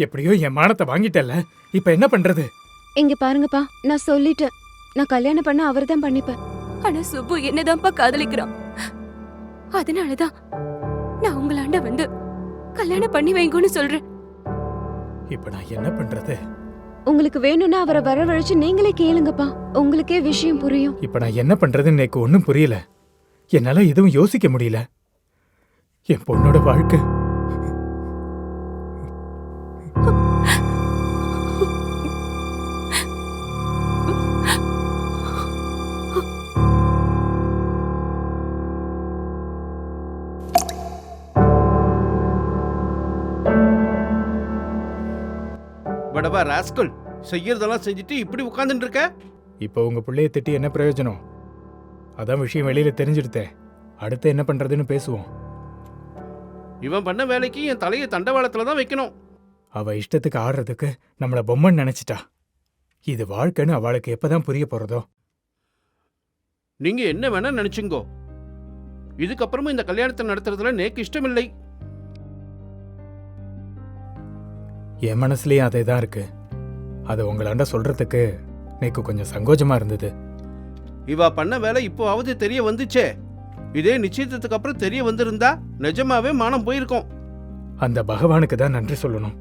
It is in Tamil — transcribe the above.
எப்படியோ என் மானத்தை வாங்கிட்டல, இப்ப என்ன பண்றது? இங்க பாருங்கப்பா, நான் சொல்லிட்டேன், நான் கல்யாணம் பண்ண அவர்தான் பண்ணிப்பேன். ஆனா சுப்பு என்னதான்ப்பா காதலிக்கிறான். அதனாலதான் நான் உங்களாண்ட வந்து கல்யாணம் பண்ணி வைங்கன்னு சொல்றேன். இப்ப நான் என்ன பண்றது? உங்களுக்கு வேணும்னா அவரை வரவழைச்சு நீங்களே கேளுங்கப்பா, உங்களுக்கே விஷயம் புரியும். இப்ப நான் என்ன பண்றதுன்னு எனக்கு ஒண்ணும் புரியல. என்னால எதுவும் யோசிக்க முடியல. என் பொண்ணோட வாழ்க்கை படவா ராஸ்கல், செய்யறதெல்லாம் செஞ்சுட்டு இப்படி உட்கார்ந்துட்டு இருக்க. இப்ப உங்க பிள்ளைய திட்டி என்ன பிரயோஜனம்? அதான் விஷயம் வெளியில தெரிஞ்சிடுத்தே. அடுத்து என்ன பண்றதுன்னு பேசுவோம். இவன் பண்ண வேலைக்கு என் தலையை தண்டவாளத்துல தான் வைக்கணும். அவ இஷ்டத்துக்கு ஆடுறதுக்கு நம்மள பொம்மன் நினைச்சிட்டா. இது வாழ்க்கைன்னு அவளுக்கு எப்பதான் புரிய போறதோ? நீங்க என்ன வேணா நினைச்சுங்கோ, இதுக்கப்புறமும் இந்த கல்யாணத்தை நடத்துறதுல எனக்கு இஷ்டமில்லை. என் மனசுலயும் அதே தான் இருக்கு. அதை உங்களாண்ட சொல்றதுக்கு எனக்கு கொஞ்சம் சங்கோஜமா இருந்தது. இவ பண்ண வேலை இப்போவாவது தெரிய வந்துச்சே. இதே நிச்சயத்துக்கு அப்புறம் தெரிய வந்திருந்தா நிஜமாவே மானம் போயிருக்கும். அந்த பகவானுக்கு தான் நன்றி சொல்லணும்.